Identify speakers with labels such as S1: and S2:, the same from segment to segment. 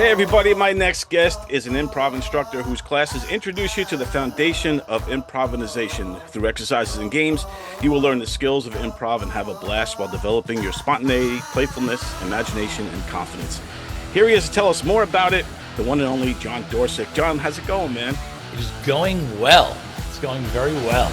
S1: Hey everybody, my next guest is an improv instructor whose classes introduce you to the foundation of improvisation. Through exercises and games, you will learn the skills of improv and have a blast while developing your spontaneity, playfulness, imagination, and confidence. Here he is to tell us more about it, the one and only John Dorcic. John, how's it going, man?
S2: It is going well. It's going very well.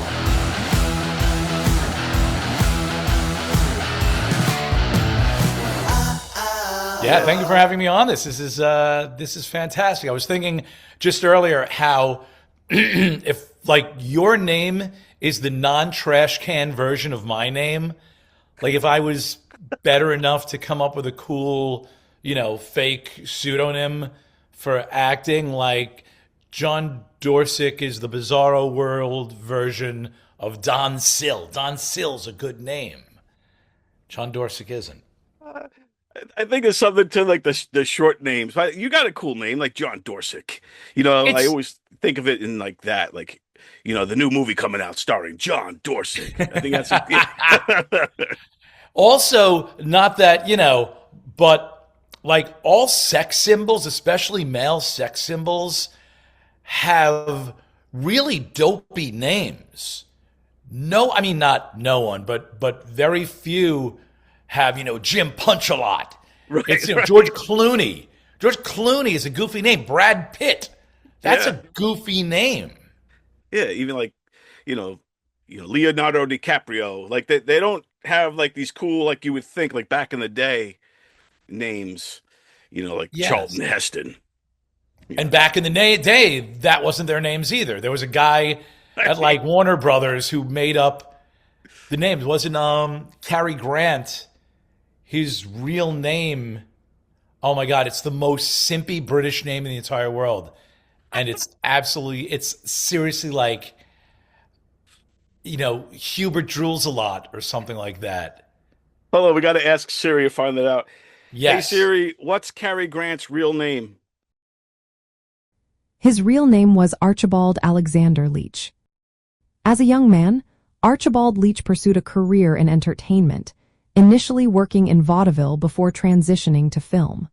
S2: Yeah, thank you for having me on this. This is fantastic. I was thinking just earlier how if like your name is the non-trash can version of my name, like if I was better enough to come up with a cool, fake pseudonym for acting, like John Dorcic is the Bizarro World version of Don Sill. Don Sill's a good name. John Dorcic isn't.
S1: I think it's something to like the short names. You got a cool name like John Dorcic. I always think of it in like that, like the new movie coming out starring John Dorcic. I think that's
S2: Also, not that but like all sex symbols, especially male sex symbols, have really dopey names. I mean not no one, but very few have, Jim Punch-a-Lot.
S1: Right,
S2: it's
S1: right.
S2: George Clooney. George Clooney is a goofy name. Brad Pitt. That's a goofy name.
S1: Yeah, even like, Leonardo DiCaprio. Like they don't have like these cool, like you would think, like back in the day, names. Like
S2: Yes.
S1: Charlton Heston.
S2: And back in the day, that wasn't their names either. There was a guy at like Warner Brothers who made up the names. It wasn't Cary Grant. His real name, oh my God, it's the most simpy British name in the entire world. And it's seriously like, Hubert drools a lot or something like that.
S1: Hold on, we got to ask Siri to find that out.
S2: Yes.
S1: Hey Siri, what's Cary Grant's real name?
S3: His real name was Archibald Alexander Leach. As a young man, Archibald Leach pursued a career in entertainment, initially working in vaudeville before transitioning to film.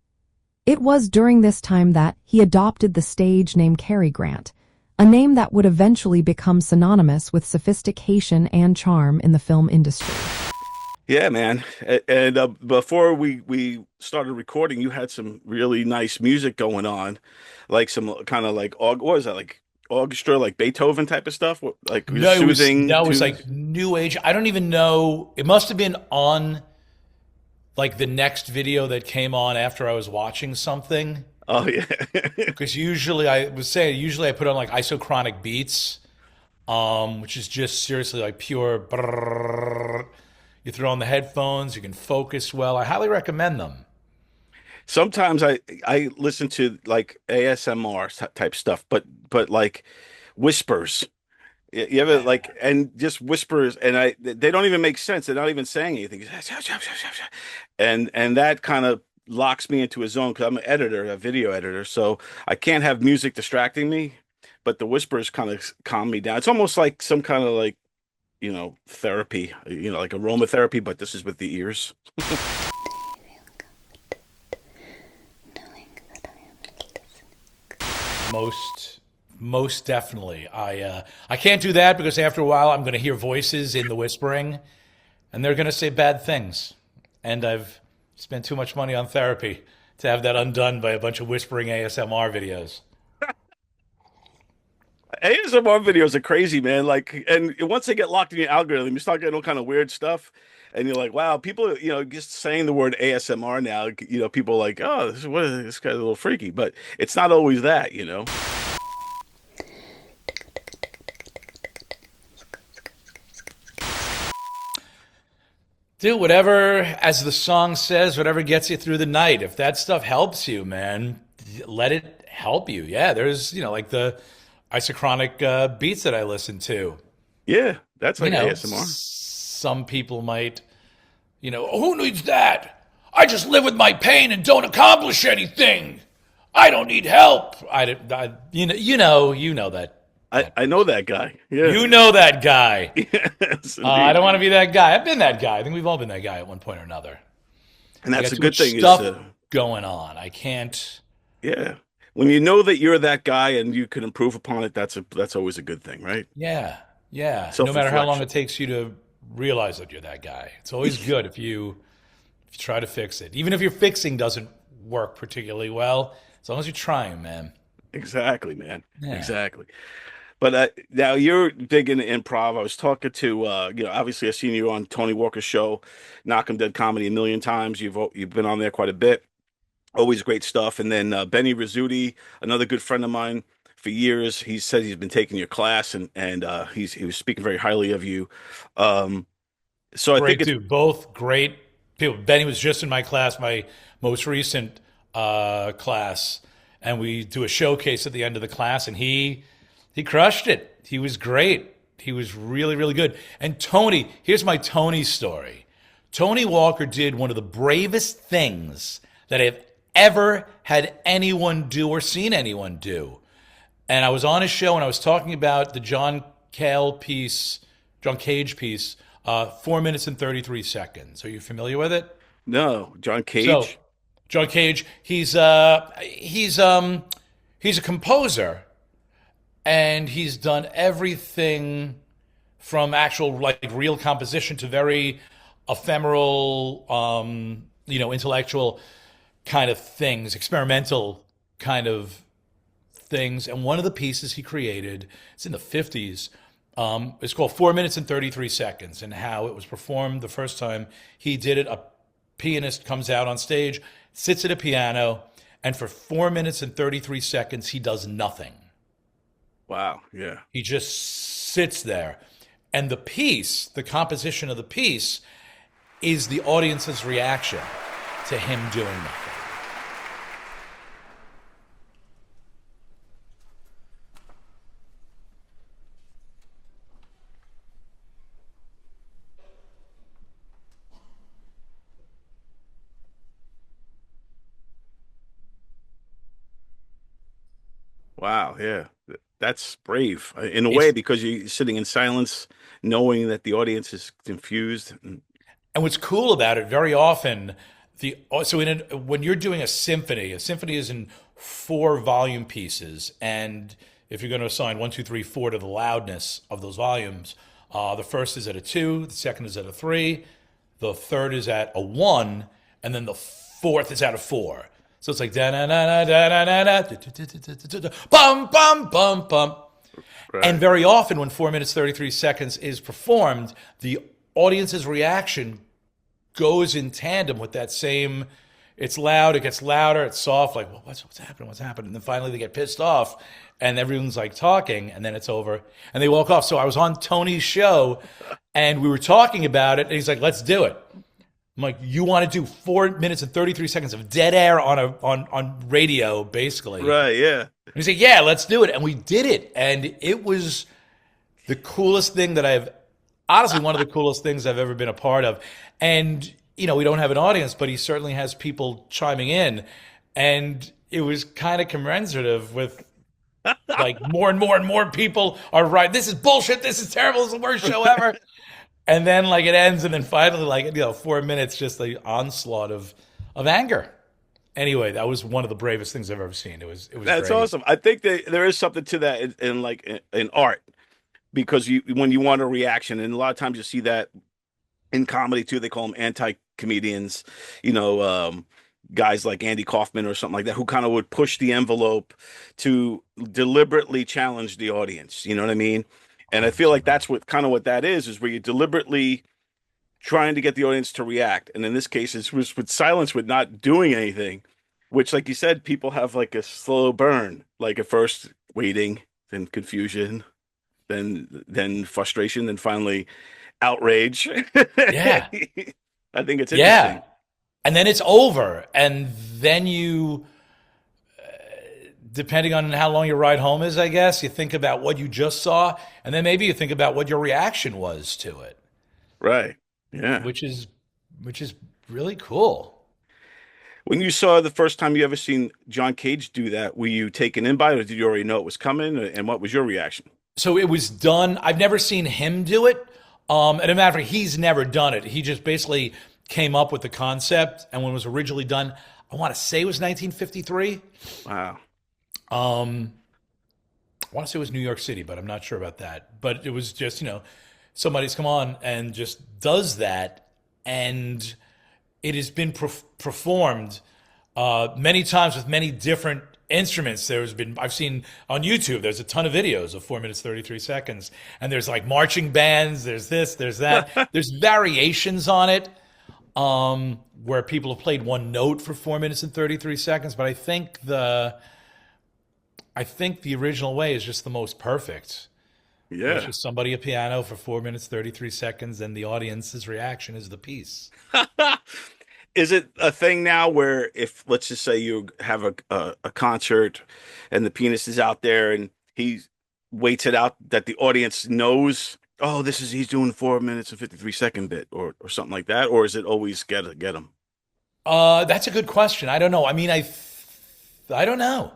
S3: It was during this time that he adopted the stage name Cary Grant, a name that would eventually become synonymous with sophistication and charm in the film industry.
S1: Yeah, man. And before we started recording, you had some really nice music going on, like some kind of like what was that, like orchestra, like Beethoven type of stuff, like soothing.
S2: No, it was like new age. I don't even know. It must have been on like the next video that came on after I was watching something.
S1: Oh yeah.
S2: Because usually I put on like isochronic beats, which is just seriously like pure. Brrr. You throw on the headphones, you can focus well. I highly recommend them.
S1: Sometimes I listen to like ASMR type stuff, but like whispers. You ever like, and just whispers, and they don't even make sense. They're not even saying anything. And that kind of locks me into a zone because I'm an editor, a video editor, so I can't have music distracting me, but the whispers kind of calm me down. It's almost like some kind of like, therapy, like aromatherapy, but this is with the ears.
S2: Most definitely. I can't do that because after a while I'm going to hear voices in the whispering, and they're going to say bad things. And I've spent too much money on therapy to have that undone by a bunch of whispering ASMR videos.
S1: ASMR videos are crazy, man. Like, and once they get locked in your algorithm, you start getting all kind of weird stuff, and you're like, wow, people, just saying the word ASMR now, people are like, oh, this guy's a little freaky, but it's not always that.
S2: Do whatever, as the song says, whatever gets you through the night. If that stuff helps you, man, let it help you. Yeah, there's, like the isochronic beats that I listen to.
S1: Yeah, that's like ASMR.
S2: Some people might, who needs that? I just live with my pain and don't accomplish anything. I don't need help. You know that.
S1: I know that guy. Yeah.
S2: You know that guy.
S1: Yes,
S2: I don't want to be that guy. I've been that guy. I think we've all been that guy at one point or another.
S1: And that's a good thing.
S2: Stuff going on. I can't.
S1: Yeah. When you know that you're that guy and you can improve upon it, that's always a good thing, right?
S2: Yeah, yeah. No matter how long
S1: Self-reflection.
S2: it takes you to realize that you're that guy, it's always good if you try to fix it. Even if your fixing doesn't work particularly well, as long as you're trying, man.
S1: Exactly, man.
S2: Yeah.
S1: Exactly. But now you're big into improv. I was talking to obviously I've seen you on Tony Walker's show, Knock 'em Dead Comedy a million times. You've been on there quite a bit. Always great stuff. And then Benny Rizzuti, another good friend of mine for years. He said he's been taking your class and he was speaking very highly of you. Um, so I think
S2: Great
S1: it's
S2: dude. Both great people. Benny was just in my class, my most recent class, and we do a showcase at the end of the class, and he crushed it. He was great. He was really, really good. And Tony, here's my Tony story. Tony Walker did one of the bravest things that I've ever had anyone do or seen anyone do. And I was on his show and I was talking about the John Cage piece, 4 minutes and 33 seconds. Are you familiar with it?
S1: no John
S2: So,
S1: Cage.
S2: John Cage, he's a composer and he's done everything from actual like real composition to very ephemeral, intellectual kind of things, experimental kind of things. And one of the pieces he created, it's in the 50s, it's called 4 minutes and 33 seconds. And how it was performed the first time he did it, a pianist comes out on stage, sits at a piano, and for 4 minutes and 33 seconds, he does nothing.
S1: Wow. Yeah.
S2: He just sits there. And the piece, the composition of the piece, is the audience's reaction to him doing nothing.
S1: Wow. Yeah. That's brave in a way
S2: It's
S1: because you're sitting in silence, knowing that the audience is confused.
S2: And what's cool about it, very often, when you're doing a symphony is in four volume pieces, and if you're going to assign one, two, three, four to the loudness of those volumes, the first is at a two, the second is at a three, the third is at a one, and then the fourth is at a four. So it's like da na na na da na na na bum bum bum bum. And
S1: Right.
S2: very often, when 4 minutes 33 seconds is performed, the audience's reaction goes in tandem with that same. It's loud, it gets louder, it's soft, like, well, what's happening, what's happening? And then finally they get pissed off, and everyone's like talking, and then it's over, and they walk off. So I was on Tony's show, and we were talking about it, and he's like, let's do it. I'm like, you want to do 4 minutes and 33 seconds of dead air on radio, basically?
S1: Right. Yeah.
S2: And he's like, yeah, let's do it. And we did it. And it was the coolest thing that honestly, one of the coolest things I've ever been a part of. And, we don't have an audience, but he certainly has people chiming in. And it was kind of commensurate with like more and more and more people are right. This is bullshit. This is terrible. This is the worst show ever. And then like it ends. And then finally, 4 minutes, just the onslaught of anger. Anyway, that was one of the bravest things I've ever seen. It was
S1: That's
S2: great.
S1: awesome. I think that there is something to that in art because when you want a reaction, and a lot of times you see that in comedy too. They call them anti-comedians, you know, guys like Andy Kaufman or something like that, who kind of would push the envelope to deliberately challenge the audience. You know what I mean? And I feel like that's what that is where you deliberately trying to get the audience to react. And in this case, it was with silence, with not doing anything, which, like you said, people have like a slow burn, like at first waiting, then confusion, then frustration, then finally outrage.
S2: Yeah.
S1: I think it's
S2: Yeah.
S1: interesting.
S2: And then it's over. And then depending on how long your ride home is, I guess, you think about what you just saw. And then maybe you think about what your reaction was to it,
S1: Right. Yeah.
S2: which is, which is really cool.
S1: When you saw the first time you ever seen John Cage do that, were you taken in by it, or did you already know it was coming? And what was your reaction?
S2: So it was done. I've never seen him do it. And a matter of fact, he's never done it. He just basically came up with the concept and when it was originally done, I want to say it was 1953.
S1: Wow.
S2: I want to say it was New York City, but I'm not sure about that. But it was just, somebody's come on and just does that. And it has been performed many times with many different instruments. I've seen on YouTube, there's a ton of videos of 4 minutes, 33 seconds. And there's like marching bands, there's this, there's that. There's variations on it where people have played one note for 4 minutes and 33 seconds. But I think the original way is just the most perfect.
S1: Yeah.
S2: It's just somebody a piano for 4 minutes, 33 seconds, and the audience's reaction is the piece.
S1: Is it a thing now where if, let's just say you have a concert and the pianist is out there and he waits it out that the audience knows, oh, he's doing 4 minutes and 53-second bit or something like that? Or is it always get him?
S2: That's a good question. I don't know. I mean, I don't know.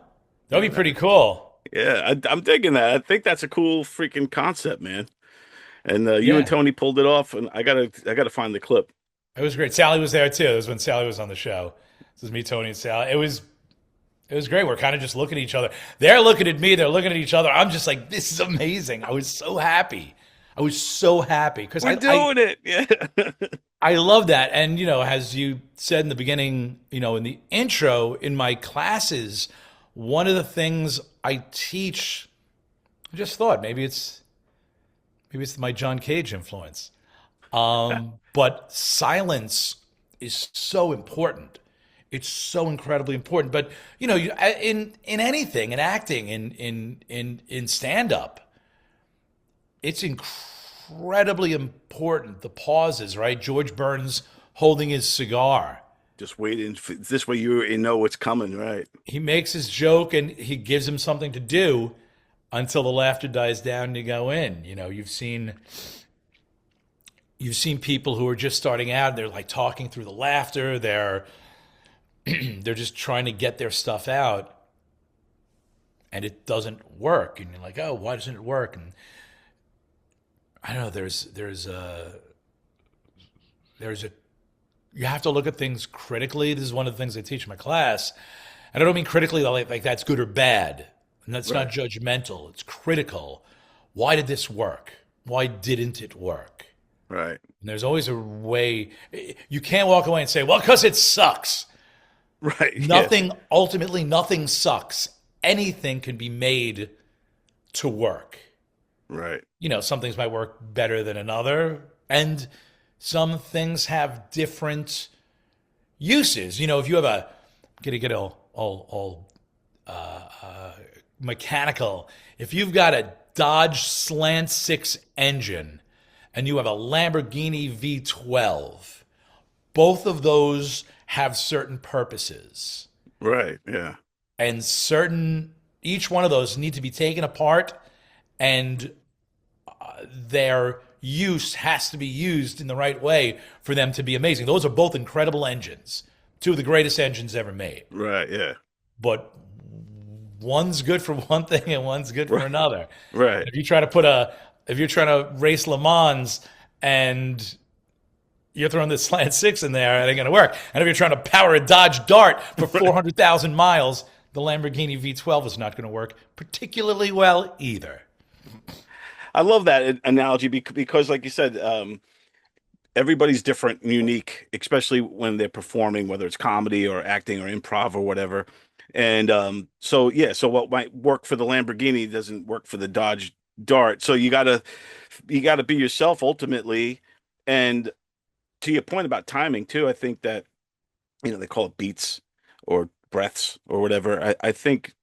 S2: That'd be pretty cool.
S1: Yeah, I'm digging that. I think that's a cool freaking concept, man. And you
S2: Yeah.
S1: and Tony pulled it off, and I gotta find the clip.
S2: It was great. Sally was there too. It was when Sally was on the show. This was me, Tony, and Sally. It was great. We're kind of just looking at each other. They're looking at me. They're looking at each other. I'm just like, this is amazing. I was so happy because
S1: We're doing it. Yeah.
S2: I love that. And, as you said in the beginning, in the intro, in my classes, one of the things I teach, I just thought maybe it's my John Cage influence. But silence is so important. It's so incredibly important. But, in anything, in acting, in stand-up, it's incredibly important, the pauses, right? George Burns holding his cigar.
S1: Just waiting. This way you know what's coming, right?
S2: He makes his joke and he gives him something to do until the laughter dies down and you go in. You've seen people who are just starting out and they're like talking through the laughter. They're just trying to get their stuff out and it doesn't work. And you're like, oh, why doesn't it work? And I don't know, there's you have to look at things critically. This is one of the things I teach in my class. And I don't mean critically like that's good or bad. And that's not judgmental. It's critical. Why did this work? Why didn't it work?
S1: Right.
S2: And there's always a way. You can't walk away and say, well, because it sucks.
S1: Right.
S2: Ultimately, nothing sucks. Anything can be made to work.
S1: Right.
S2: Some things might work better than another. And some things have different uses. If you have I'm gonna get all mechanical. If you've got a Dodge Slant 6 engine and you have a Lamborghini V12, both of those have certain purposes.
S1: Right. Yeah.
S2: And each one of those need to be taken apart and their use has to be used in the right way for them to be amazing. Those are both incredible engines, two of the greatest engines ever made.
S1: Right, yeah.
S2: But one's good for one thing and one's good for another.
S1: Right.
S2: If you're trying to race Le Mans and you're throwing this Slant 6 in there, it ain't gonna work. And if you're trying to power a Dodge Dart for 400,000 miles, the Lamborghini V12 is not gonna work particularly well either.
S1: I love that analogy because, like you said, everybody's different and unique, especially when they're performing, whether it's comedy or acting or improv or whatever. And so what might work for the Lamborghini doesn't work for the Dodge Dart. So you gotta be yourself ultimately. And to your point about timing too, I think that they call it beats or breaths or whatever. I think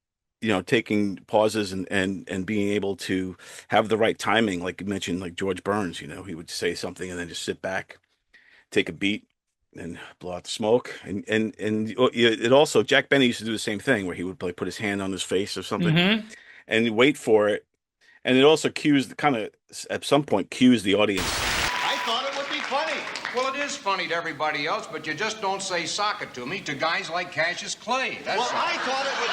S1: taking pauses and being able to have the right timing, like you mentioned, like George Burns, he would say something and then just sit back, take a beat, and blow out the smoke. And it also, Jack Benny used to do the same thing where he would put his hand on his face or something and wait for it. And it also at some point cues the audience.
S4: I thought it would be funny.
S5: Well, it is funny to everybody else, but you just don't say sock it to me to guys like Cassius Clay. That's
S4: Well,
S5: all.
S4: I thought it would.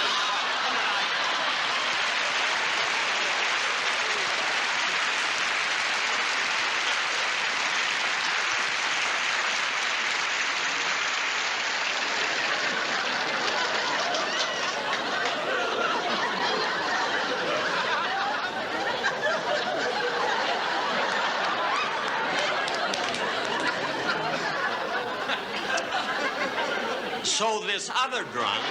S6: So this other drunk.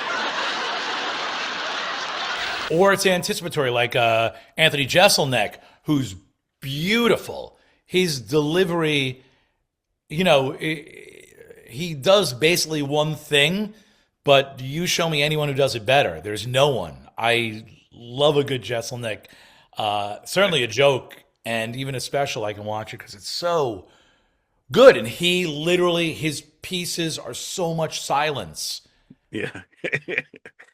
S2: Or it's anticipatory, like Anthony Jeselnik, who's beautiful. His delivery, he does basically one thing, but you show me anyone who does it better. There's no one. I love a good Jeselnik. Certainly a joke, and even a special, I can watch it because it's so good. And he literally, his pieces are so much silence.
S1: Yeah.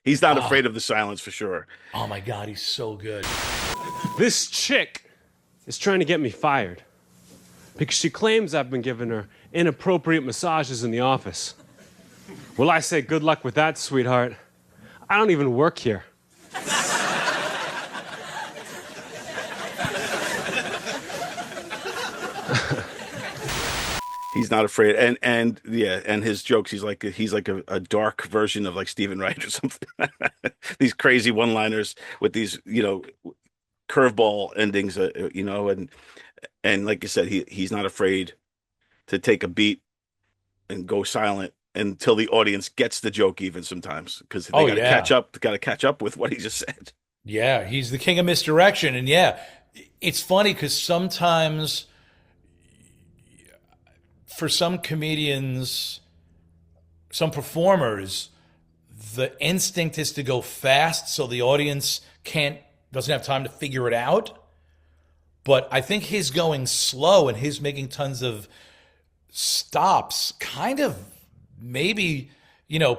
S1: He's not afraid of the silence for sure.
S2: Oh my God, he's so good.
S7: This chick is trying to get me fired because she claims I've been giving her inappropriate massages in the office. Well, I say good luck with that, sweetheart. I don't even work here.
S1: He's not afraid, and his jokes. He's like a dark version of like Stephen Wright or something. These crazy one-liners with these curveball endings, and like you said, he's not afraid to take a beat and go silent until the audience gets the joke. Even sometimes because they got to catch up. Got to catch up with what he just said.
S2: Yeah, he's the king of misdirection, and it's funny because sometimes, for some comedians, some performers, the instinct is to go fast so the audience doesn't have time to figure it out. But I think his going slow and his making tons of stops kind of maybe,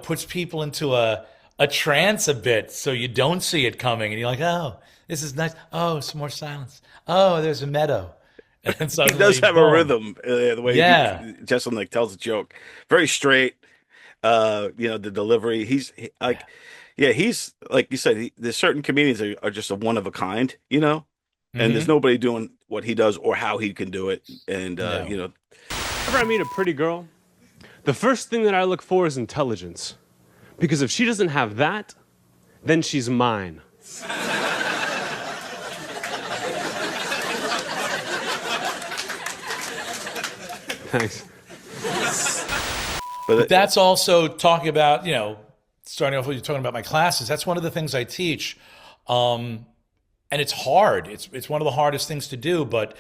S2: puts people into a trance a bit so you don't see it coming. And you're like, oh, this is nice. Oh, some more silence. Oh, there's a meadow. And
S1: he does have a rhythm, the way Jeselnik tells a joke, very straight. The delivery. He's like you said. There's certain comedians are just a one of a kind, and there's nobody doing what he does or how he can do it. And
S7: Whenever I meet a pretty girl, the first thing that I look for is intelligence, because if she doesn't have that, then she's mine. Thanks.
S2: But that's also talking about, starting off with you talking about my classes. That's one of the things I teach. And it's hard. It's one of the hardest things to do, but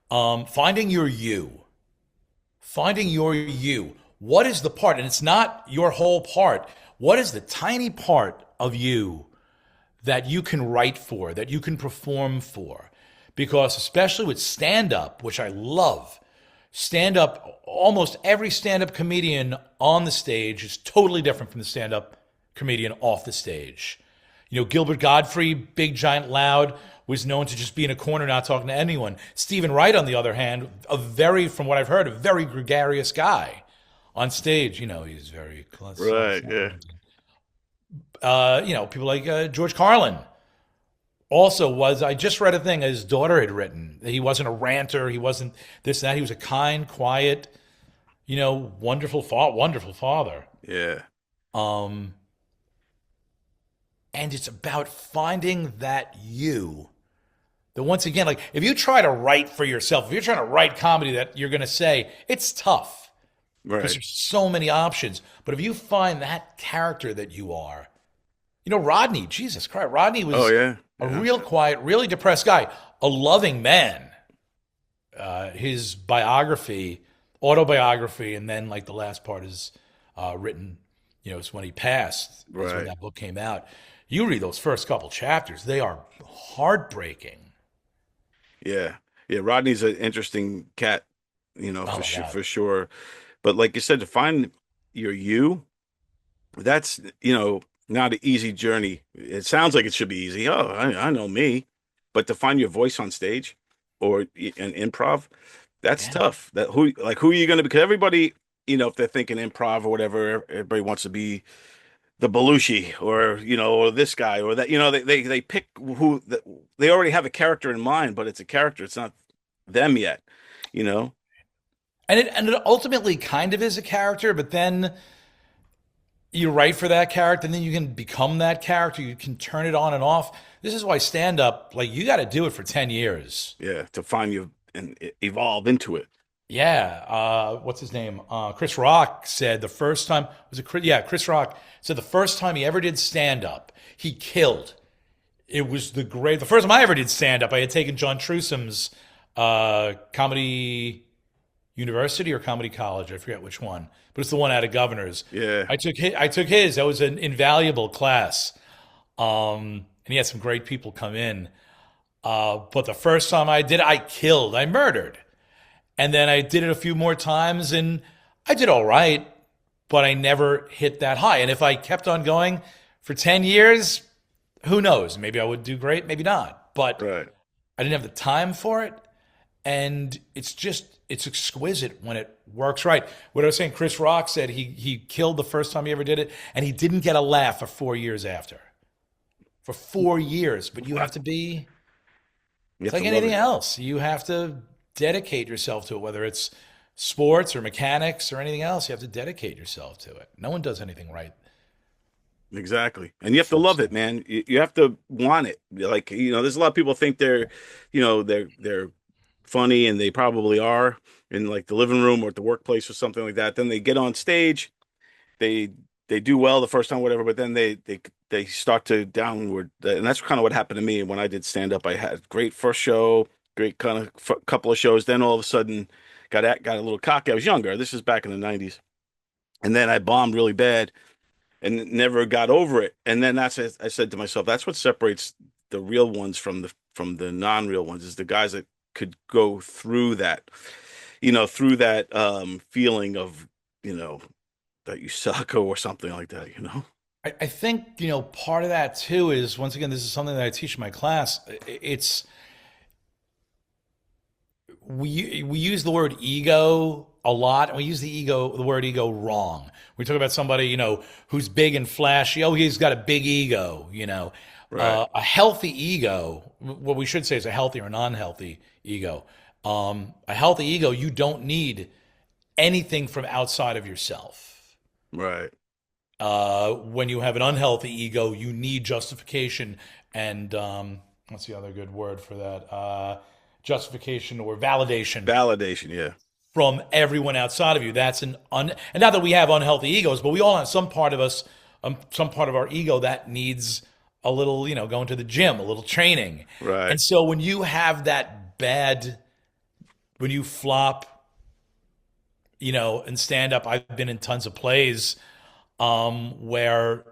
S2: finding your you. Finding your you. What is the part? And it's not your whole part. What is the tiny part of you that you can write for, that you can perform for? Because especially with stand-up, which I love, stand-up, almost every stand-up comedian on the stage is totally different from the stand-up comedian off the stage. Gilbert Gottfried, big, giant, loud, was known to just be in a corner not talking to anyone. Stephen Wright, on the other hand, from what I've heard, a very gregarious guy on stage. He's very close.
S1: Right, yeah.
S2: People like George Carlin. Also I just read a thing his daughter had written. He wasn't a ranter. He wasn't this, that. He was a kind, quiet, wonderful father.
S1: Yeah.
S2: And it's about finding that you. That once again, like if you try to write for yourself, if you're trying to write comedy that you're going to say, it's tough.
S1: Right.
S2: Because there's so many options. But if you find that character that you are, Rodney, Jesus Christ, Rodney was a real quiet, really depressed guy, a loving man. His autobiography, and then like the last part is written, it's when he passed. That's when that book came out. You read those first couple chapters, they are heartbreaking.
S1: Yeah. Yeah. Rodney's an interesting cat, for sure. But like you said, to find your you, that's, not an easy journey. It sounds like it should be easy. Oh, I know me. But to find your voice on stage or in improv, that's tough. Who are you going to be? Because everybody, if they're thinking improv or whatever, everybody wants to be the Belushi or or this guy or that. They pick who they already have a character in mind, but it's a character. It's not them yet.
S2: And it ultimately kind of is a character, but then you write for that character, and then you can become that character. You can turn it on and off. This is why stand up, you got to do it for 10 years.
S1: Yeah, to find you and evolve into it.
S2: Yeah, what's his name? Chris Rock said the first time was it? Yeah, Chris Rock said the first time he ever did stand up, he killed. It was the first time I ever did stand up. I had taken John Trusom's comedy university or comedy college. I forget which one, but it's the one out of Governors.
S1: Yeah.
S2: I took his. That was an invaluable class, and he had some great people come in. But the first time I did, I killed. I murdered. And then I did it a few more times and I did all right, but I never hit that high. And if I kept on going for 10 years, who knows? Maybe I would do great, maybe not. But
S1: Right.
S2: I didn't have the time for it. And it's exquisite when it works right. What I was saying, Chris Rock said he killed the first time he ever did it, and he didn't get a laugh for 4 years after. For 4 years. But you have to be,
S1: You
S2: it's
S1: have
S2: like
S1: to love
S2: anything
S1: it.
S2: else. You have to dedicate yourself to it, whether it's sports or mechanics or anything else. You have to dedicate yourself to it. No one does anything right.
S1: Exactly. And you have to love it, man. You have to want it. Like, there's a lot of people think they're funny, and they probably are in like the living room or at the workplace or something like that. Then they get on stage, they they do well the first time, whatever, but then they start to downward, and that's kind of what happened to me when I did stand up. I had great first show, great kind of couple of shows, then all of a sudden got a little cocky. I was younger. This is back in the '90s, and then I bombed really bad and never got over it. And then I said to myself, that's what separates the real ones from the non-real ones, is the guys that could go through that, through that feeling of, that you suck or something like that.
S2: I think, part of that too is, once again, this is something that I teach in my class. It's, we use the word ego a lot, and we use the word ego wrong. We talk about somebody, who's big and flashy. Oh, he's got a big ego.
S1: Right.
S2: A healthy ego, what we should say is a healthy or non-healthy ego. A healthy ego, you don't need anything from outside of yourself.
S1: Right.
S2: When you have an unhealthy ego, you need justification and what's the other good word for that? Justification or validation
S1: Validation. Yeah.
S2: from everyone outside of you. And not that we have unhealthy egos, but we all have some part of us, some part of our ego that needs a little, going to the gym, a little training.
S1: Right.
S2: And so when you have that when you flop, and stand up, I've been in tons of plays where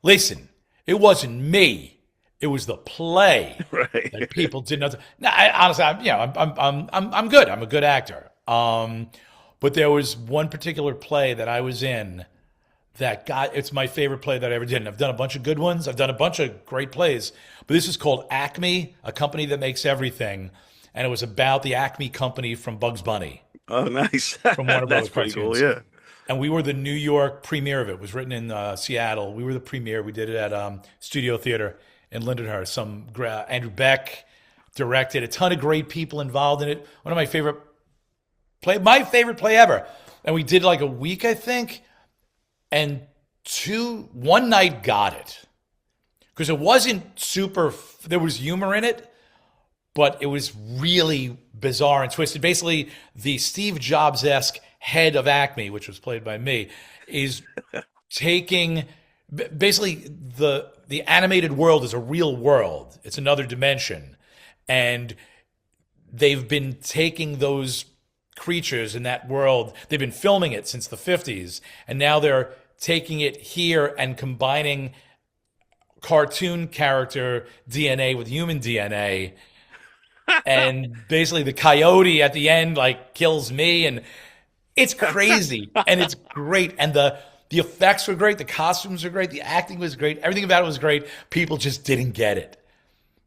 S2: listen, it wasn't me, it was the play.
S1: Right.
S2: That people did not. No, honestly, I'm good. I'm a good actor. But there was one particular play that I was in it's my favorite play that I ever did. And I've done a bunch of good ones. I've done a bunch of great plays, but this is called Acme, a company that makes everything. And it was about the Acme company from Bugs Bunny.
S1: Oh, nice.
S2: From Warner
S1: That's
S2: Brothers
S1: pretty
S2: cartoons.
S1: cool. Yeah.
S2: And we were the New York premiere of it. It was written in Seattle. We were the premiere. We did it at Studio Theater in Lindenhurst. Andrew Beck directed. A ton of great people involved in it. One of my favorite play ever. And we did like a week, I think. And one night got it. Because it wasn't super, there was humor in it, but it was really bizarre and twisted. Basically, the Steve Jobs-esque head of Acme, which was played by me, is taking, basically the animated world is a real world. It's another dimension. And they've been taking those creatures in that world. They've been filming it since the 50s. And now they're taking it here and combining cartoon character DNA with human DNA. And basically the coyote at the end kills me, and it's crazy and it's great. And the effects were great, the costumes were great, the acting was great, everything about it was great. People just didn't get it.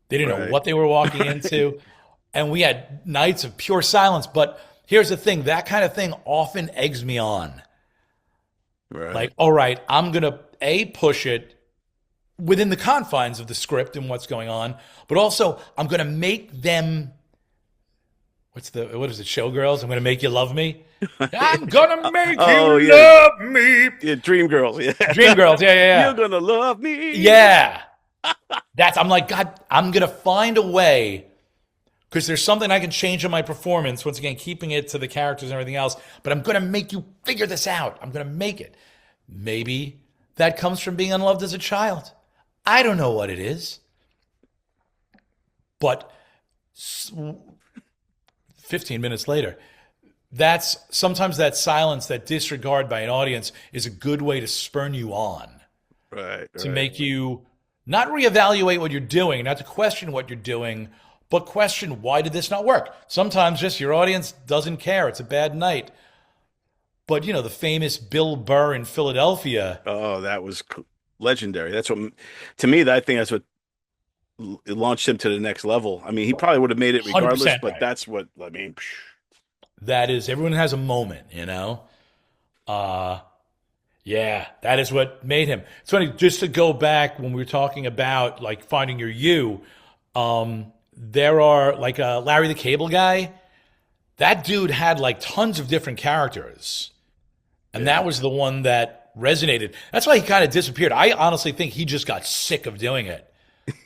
S2: They didn't know what they were walking into. And we had nights of pure silence. But here's the thing, that kind of thing often eggs me on.
S1: Right.
S2: All right, I'm going to push it within the confines of the script and what's going on, but also I'm going to make them, what is it, Showgirls? I'm going to make you love me. I'm going to make you love me.
S1: Yeah, Dreamgirls. Yeah.
S2: Dreamgirls, yeah.
S1: You're going to love me.
S2: Yeah. I'm like, God, I'm going to find a way because there's something I can change in my performance, once again, keeping it to the characters and everything else, but I'm going to make you figure this out. I'm going to make it. Maybe that comes from being unloved as a child. I don't know what it is. But 15 minutes later, sometimes that silence, that disregard by an audience is a good way to spurn you on.
S1: Right.
S2: To make you not reevaluate what you're doing, not to question what you're doing, but question, why did this not work? Sometimes just your audience doesn't care. It's a bad night. But, the famous Bill Burr in Philadelphia.
S1: Oh, that was legendary. That's what, to me, I think that's what launched him to the next level. I mean, he probably would have made it regardless, but
S2: right.
S1: That's what,
S2: That is, everyone has a moment, Yeah, that is what made him. It's funny, just to go back when we were talking about like finding your you, there are like Larry the Cable Guy. That dude had like tons of different characters. And that was the one that resonated. That's why he kind of disappeared. I honestly think he just got sick of doing it.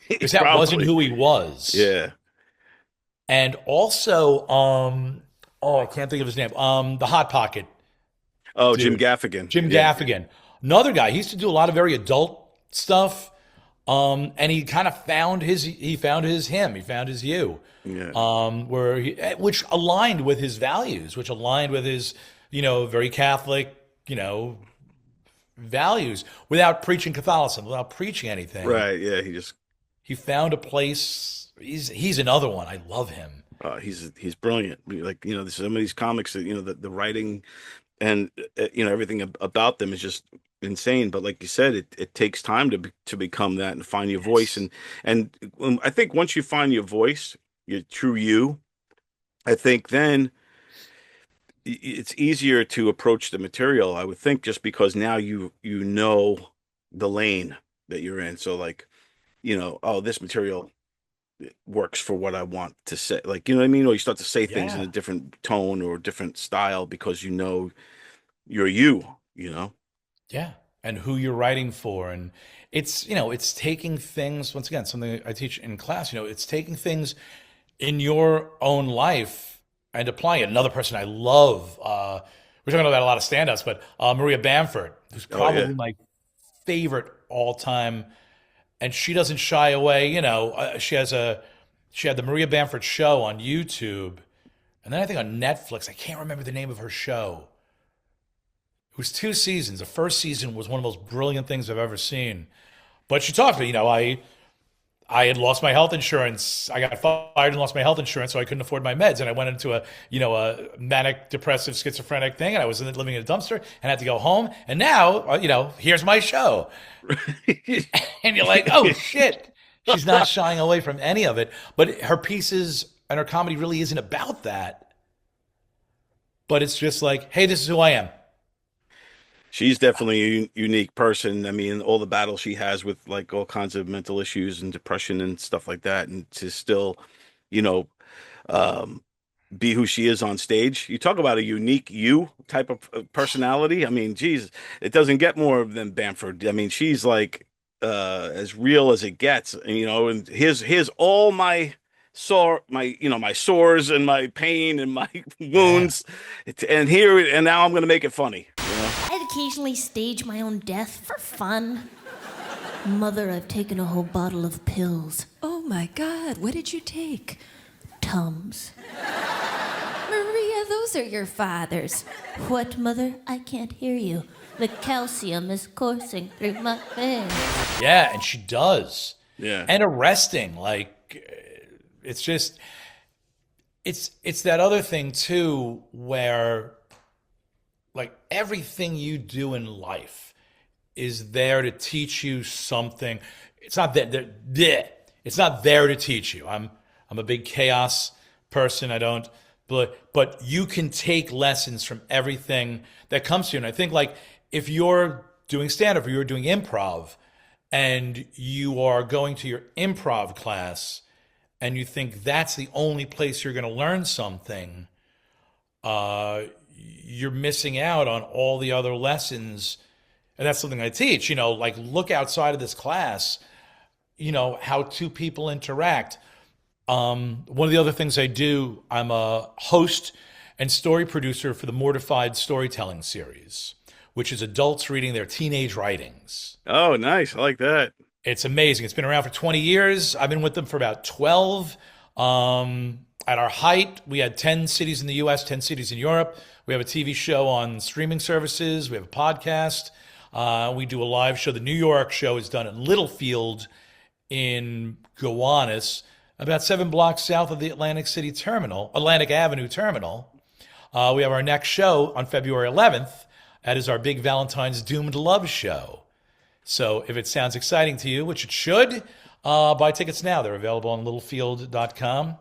S2: Because that wasn't who he was.
S1: Yeah.
S2: And also, I can't think of his name. The Hot Pocket.
S1: Oh,
S2: Dude.
S1: Jim Gaffigan.
S2: Jim Gaffigan. Another guy. He used to do a lot of very adult stuff. And he kind of found his you.
S1: Yeah.
S2: Which aligned with his values, which aligned with his, very Catholic, values, without preaching Catholicism, without preaching anything.
S1: Right. Yeah.
S2: He found a place. He's another one. I love him.
S1: He's brilliant. Like, some of these comics that, the writing and, everything about them is just insane. But like you said, it takes time to become that and find your voice. And I think once you find your voice, your true you, I think then it's easier to approach the material, I would think, just because now you know the lane that you're in. So like, this material works for what I want to say. Like, you know what I mean? Or you start to say things in a different tone or different style because you're you.
S2: Yeah. And who you're writing for. And it's taking things, once again, something I teach in class, it's taking things in your own life and applying it. Another person I love, we're talking about a lot of stand-ups, but Maria Bamford, who's probably my favorite all-time. And she doesn't shy away. She had the Maria Bamford show on YouTube. And then I think on Netflix, I can't remember the name of her show. It was 2 seasons. The first season was one of the most brilliant things I've ever seen. But she talked to me, I had lost my health insurance. I got fired and lost my health insurance, so I couldn't afford my meds. And I went into a manic, depressive, schizophrenic thing. And I was living in a dumpster and had to go home. And now, here's my show. And you're like, oh, shit. She's not shying away from any of it. But her pieces and her comedy really isn't about that. But it's just like, hey, this is who I am.
S1: She's definitely a unique person. I mean, all the battles she has with like all kinds of mental issues and depression and stuff like that, and to still, be who she is on stage. You talk about a unique you type of personality. I mean, geez, it doesn't get more than Bamford. I mean, she's like as real as it gets. And here's all my my sores and my pain and my wounds, and now I'm gonna make it funny.
S8: I'd occasionally stage my own death for fun. Mother, I've taken a whole bottle of pills.
S9: Oh my God, what did you take?
S8: Tums.
S9: Maria, those are your father's.
S8: What, Mother? I can't hear you. The calcium is coursing through my veins.
S2: Yeah, and she does.
S1: Yeah.
S2: And arresting, it's just, it's that other thing too, where everything you do in life is there to teach you something. It's not it's not there to teach you. I'm a big chaos person. But you can take lessons from everything that comes to you. And I think if you're doing stand-up or you're doing improv and you are going to your improv class and you think that's the only place you're going to learn something, you're missing out on all the other lessons. And that's something I teach, look outside of this class, how two people interact. One of the other things I do, I'm a host and story producer for the Mortified Storytelling series, which is adults reading their teenage writings.
S1: Oh, nice. I like that.
S2: It's amazing. It's been around for 20 years. I've been with them for about 12. At our height, we had 10 cities in the US, 10 cities in Europe. We have a TV show on streaming services. We have a podcast. We do a live show. The New York show is done at Littlefield in Gowanus, about 7 blocks south of the Atlantic Avenue Terminal. We have our next show on February 11th. That is our big Valentine's Doomed Love show. So if it sounds exciting to you, which it should, buy tickets now. They're available on littlefield.com.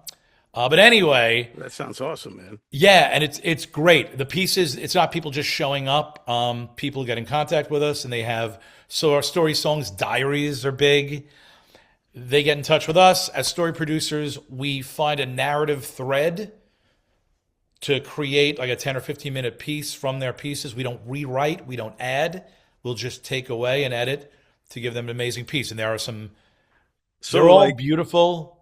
S2: But anyway,
S1: That sounds awesome, man.
S2: yeah, and it's great. The pieces, it's not people just showing up. People get in contact with us, and they have our story songs. Diaries are big. They get in touch with us. As story producers, we find a narrative thread to create like a 10 or 15 minute piece from their pieces. We don't rewrite, we don't add. We'll just take away and edit to give them an amazing piece. And there are some, they're all beautiful.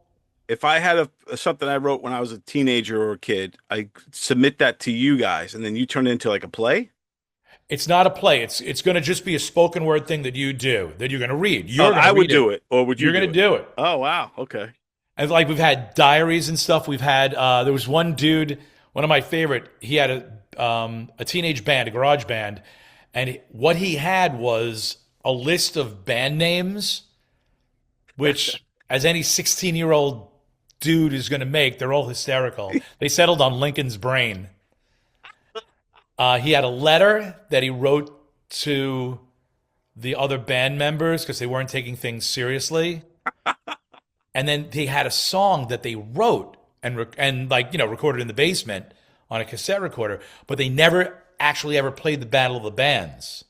S1: If I had something I wrote when I was a teenager or a kid, I submit that to you guys, and then you turn it into like a play.
S2: It's not a play. It's going to just be a spoken word thing that you do, that you're going to read.
S1: I would do it, or would you?
S2: You're going to do it.
S1: Oh, wow. Okay.
S2: And like we've had diaries and stuff. We've had there was one dude, one of my favorite. He had a teenage band, a garage band, and what he had was a list of band names, which as any 16-year-old dude is going to make, they're all hysterical. They settled on Lincoln's Brain. He had a letter that he wrote to the other band members because they weren't taking things seriously. And then they had a song that they wrote and recorded in the basement on a cassette recorder, but they never actually ever played the Battle of the Bands.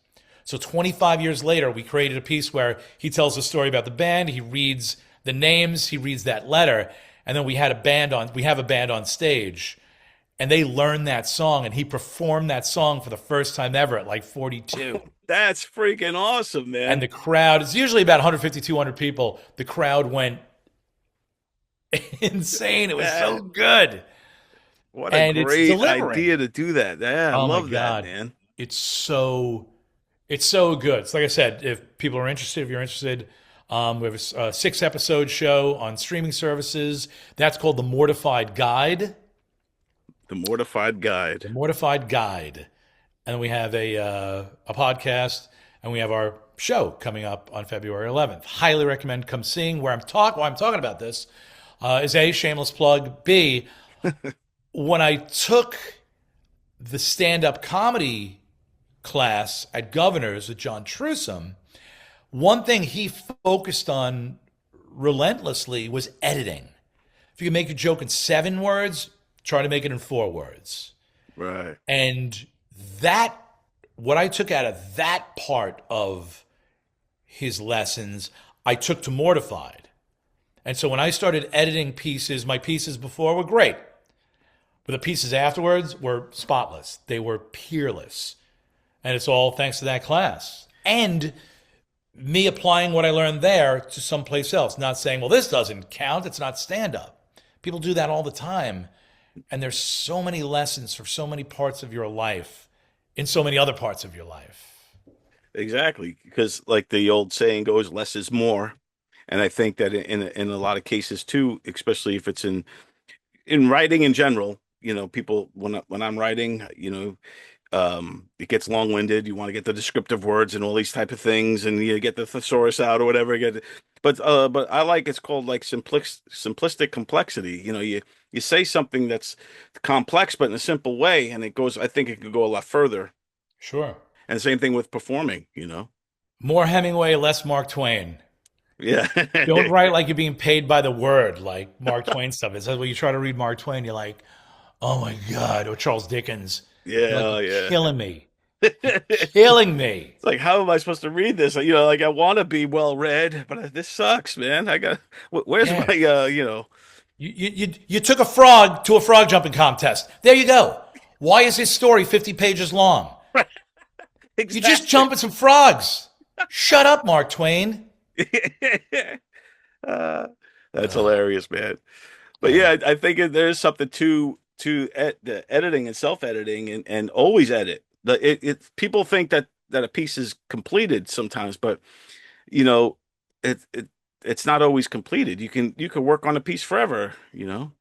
S2: So 25 years later, we created a piece where he tells a story about the band, he reads the names, he reads that letter, and then we have a band on stage. And they learned that song, and he performed that song for the first time ever at like 42.
S1: That's freaking awesome, man.
S2: And the crowd, it's usually about 150, 200 people. The crowd went insane. It was so good.
S1: What a great idea to do that. Yeah, I love that, man.
S2: It's so good. So like I said, if people are interested, if you're interested, we have a 6-episode show on streaming services. That's called The Mortified Guide.
S1: The Mortified Guide.
S2: The Mortified Guide. And we have a podcast, and we have our show coming up on February 11th. Highly recommend come seeing. Why I'm talking about this is A, shameless plug. B, when I took the stand-up comedy class at Governor's with John Dorcic, one thing he focused on relentlessly was editing. If you can make a joke in 7 words, try to make it in 4 words.
S1: Right.
S2: And what I took out of that part of his lessons, I took to Mortified. And so when I started editing pieces, my pieces before were great. But the pieces afterwards were spotless. They were peerless. And it's all thanks to that class. And me applying what I learned there to someplace else. Not saying, well, this doesn't count. It's not stand-up. People do that all the time. And there's so many lessons for so many parts of your life in so many other parts of your life.
S1: Exactly. Because like the old saying goes, less is more. And I think that in a lot of cases too, especially if it's in writing in general, people, when I'm writing, it gets long-winded. You want to get the descriptive words and all these type of things, and you get the thesaurus out or whatever. But I like, it's called like simplistic complexity. You say something that's complex, but in a simple way, and I think it could go a lot further.
S2: Sure.
S1: And the same thing with performing,
S2: More Hemingway, less Mark Twain.
S1: Yeah.
S2: Don't write like you're being paid by the word, like Mark Twain stuff. It's when you try to read Mark Twain, you're like, oh my God, or Charles Dickens.
S1: Yeah,
S2: you're killing me. Killing me.
S1: It's like, how am I supposed to read this? I want to be well read, but this sucks, man. Where's my,
S2: You took a frog to a frog jumping contest. There you go. Why is this story 50 pages long?
S1: Exactly.
S2: You just jumping some frogs. Shut up, Mark Twain.
S1: That's hilarious, man. But yeah, I think there's something to the editing and self-editing and always edit. People think that a piece is completed sometimes, but you know, it's not always completed. You can work on a piece forever, you know.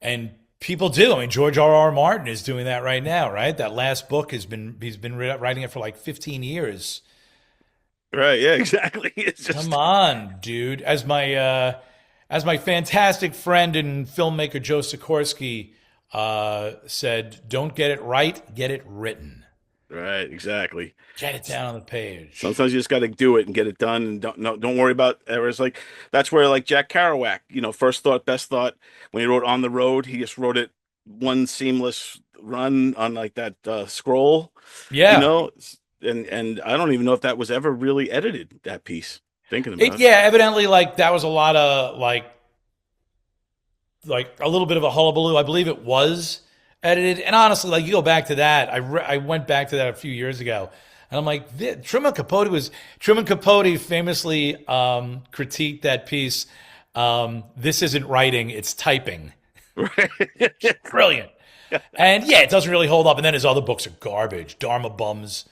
S2: And people do. I mean, George R. R. Martin is doing that right now, right? That last book he's been writing it for like 15 years.
S1: Right, yeah, exactly. It's just
S2: Come on, dude. As my fantastic friend and filmmaker Joe Sikorsky said, don't get it right, get it written.
S1: right, exactly.
S2: Get it down on the page.
S1: Sometimes you just got to do it and get it done, and don't worry about errors. Like that's where like Jack Kerouac, first thought, best thought. When he wrote On the Road, he just wrote it one seamless run on like that scroll. You
S2: Yeah.
S1: know, and I don't even know if that was ever really edited, that piece. Thinking about it.
S2: Yeah, evidently, like that was a lot of like a little bit of a hullabaloo. I believe it was edited, and honestly, like you go back to that. I went back to that a few years ago, and I'm like, Truman Capote famously critiqued that piece. This isn't writing; it's typing.
S1: Right.
S2: Brilliant. And yeah, it doesn't really hold up. And then his other books are garbage. Dharma Bums.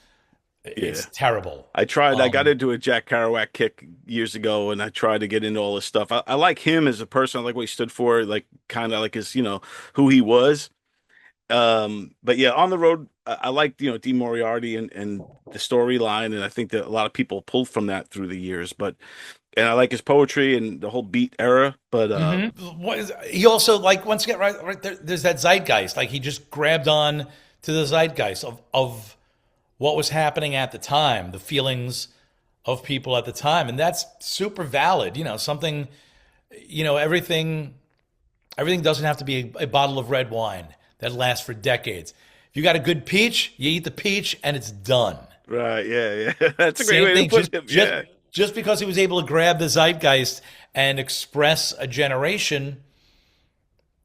S2: It's terrible.
S1: I tried. I got into a Jack Kerouac kick years ago, and I tried to get into all this stuff. I like him as a person. I like what he stood for, like kind of like his, who he was. But yeah, On the Road, I like Dee Moriarty and the storyline, and I think that a lot of people pulled from that through the years. And I like his poetry and the whole beat era. But
S2: He also once again right there, there's that zeitgeist. Like he just grabbed on to the zeitgeist of what was happening at the time, the feelings of people at the time, and that's super valid. Something, everything doesn't have to be a bottle of red wine that lasts for decades. If you got a good peach, you eat the peach and it's done.
S1: Right? Yeah. That's a
S2: Same
S1: great way
S2: thing.
S1: to put it.
S2: Just because he was able to grab the zeitgeist and express a generation,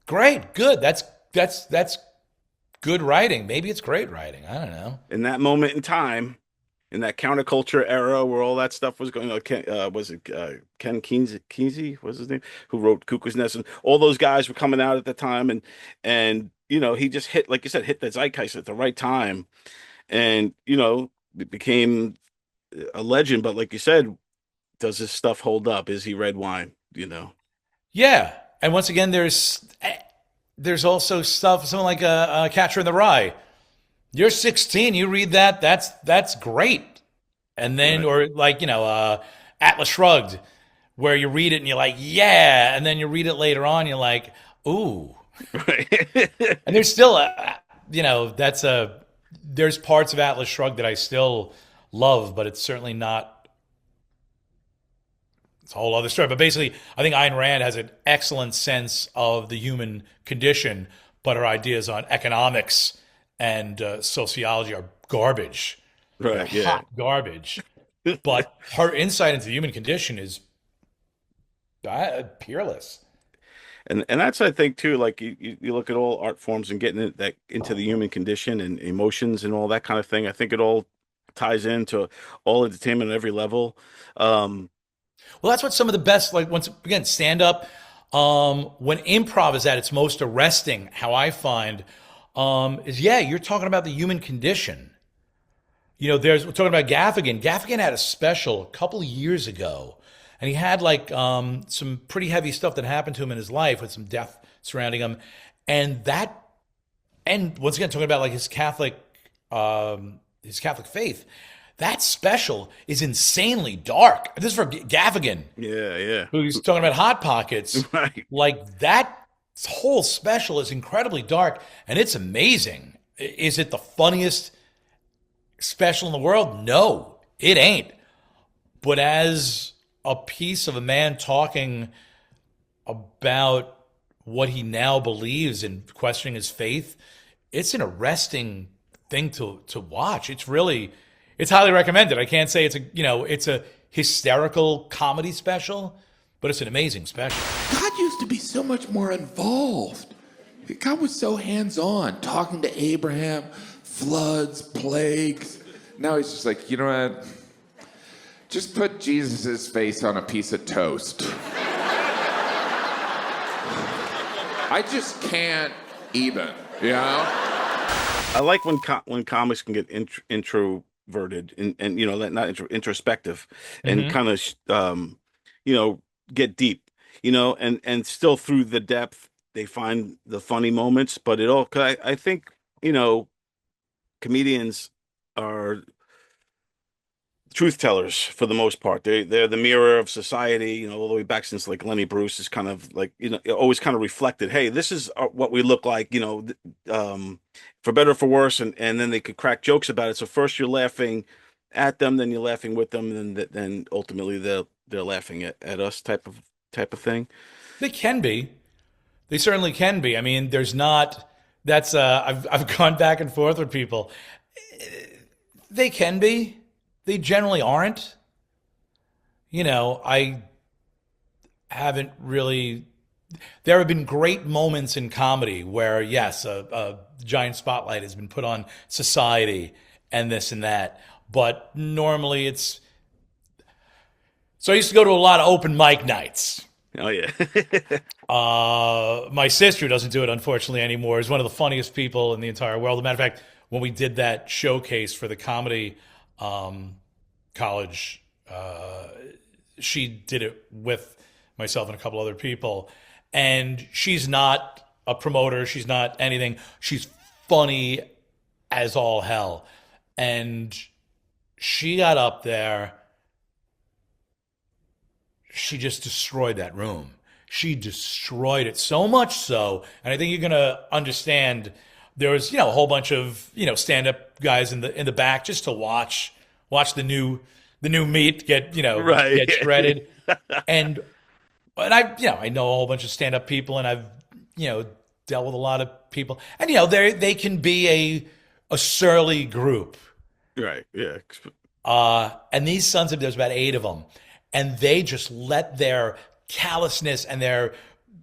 S2: great, good. That's good writing. Maybe it's great writing. I don't know.
S1: In that moment in time, in that counterculture era where all that stuff was going on, Ken Kesey, what's his name? Who wrote Cuckoo's Nest? And all those guys were coming out at the time, and he just hit, like you said, hit the zeitgeist at the right time, and it became a legend. But like you said, does his stuff hold up? Is he red wine?
S2: Yeah, and once again, there's also something like a Catcher in the Rye. You're 16, you read that, that's great. And then,
S1: right.
S2: or like, Atlas Shrugged, where you read it and you're like, yeah. And then you read it later on, you're like, ooh.
S1: Right.
S2: And there's still, there's parts of Atlas Shrugged that I still love, but it's certainly not, it's a whole other story. But basically, I think Ayn Rand has an excellent sense of the human condition, but her ideas on economics and sociology are garbage.
S1: Right,
S2: They're
S1: yeah.
S2: hot garbage. But her insight into the human condition is peerless.
S1: And that's, I think, too, like you look at all art forms and getting that into the human condition and emotions and all that kind of thing. I think it all ties into all entertainment at every level.
S2: Well, that's what some of the best, like once again, stand up. When improv is at its most arresting, how I find is you're talking about the human condition. We're talking about Gaffigan. Gaffigan had a special a couple of years ago, and he had some pretty heavy stuff that happened to him in his life with some death surrounding him, and once again talking about like his Catholic faith. That special is insanely dark. This is for Gaffigan.
S1: Yeah.
S2: Who's talking about Hot Pockets.
S1: Right.
S2: Like that whole special is incredibly dark and it's amazing. Is it the funniest special in the world? No, it ain't. But as a piece of a man talking about what he now believes and questioning his faith, it's an arresting thing to watch. It's highly recommended. I can't say it's a hysterical comedy special, but it's an amazing special.
S10: God used to be so much more involved. God was so hands-on, talking to Abraham, floods, plagues. Now he's just like, you know what? Just put Jesus' face on a piece of toast. I just can't even, you know?
S1: I like when comics can get introverted and introspective and kind of you know get deep, and still through the depth they find the funny moments. But it all, 'cause I think comedians are truth tellers for the most part. They're the mirror of society, all the way back since like Lenny Bruce is kind of like, always kind of reflected, hey, this is what we look like, for better or for worse, and then they could crack jokes about it. So first you're laughing at them, then you're laughing with them, and then ultimately they're laughing at us, type of thing.
S2: They can be. They certainly can be. I mean, there's not. That's I've gone back and forth with people. They can be. They generally aren't. I haven't really. There have been great moments in comedy where, yes, a giant spotlight has been put on society and this and that. But normally it's. So I used to go to a lot of open mic nights.
S1: Oh, yeah.
S2: My sister doesn't do it, unfortunately, anymore. Is one of the funniest people in the entire world. As a matter of fact, when we did that showcase for the comedy college, she did it with myself and a couple other people. And she's not a promoter. She's not anything. She's funny as all hell. And she got up there. She just destroyed that room. She destroyed it so much so, and I think you're gonna understand. There was, a whole bunch of, stand-up guys in the back just to watch the new meat get,
S1: Right.
S2: get shredded, and I know a whole bunch of stand-up people, and I've, dealt with a lot of people, and they can be a surly group,
S1: Right. Yeah.
S2: and these sons of, there's about 8 of them. And they just let their callousness and their,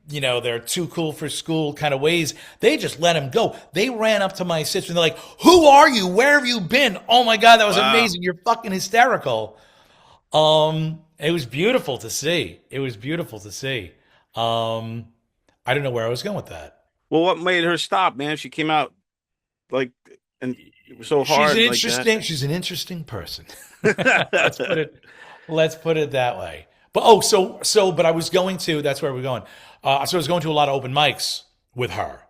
S2: they're too cool for school kind of ways, they just let them go. They ran up to my sister and they're like, who are you? Where have you been? Oh my God, that was amazing. You're fucking hysterical. It was beautiful to see. It was beautiful to see. I don't know where I was going with that.
S1: Well, what made her stop, man? She came out and it was so hard.
S2: She's an interesting person. Let's put it that way. But but I was going to, that's where we're going. So I was going to a lot of open mics with her.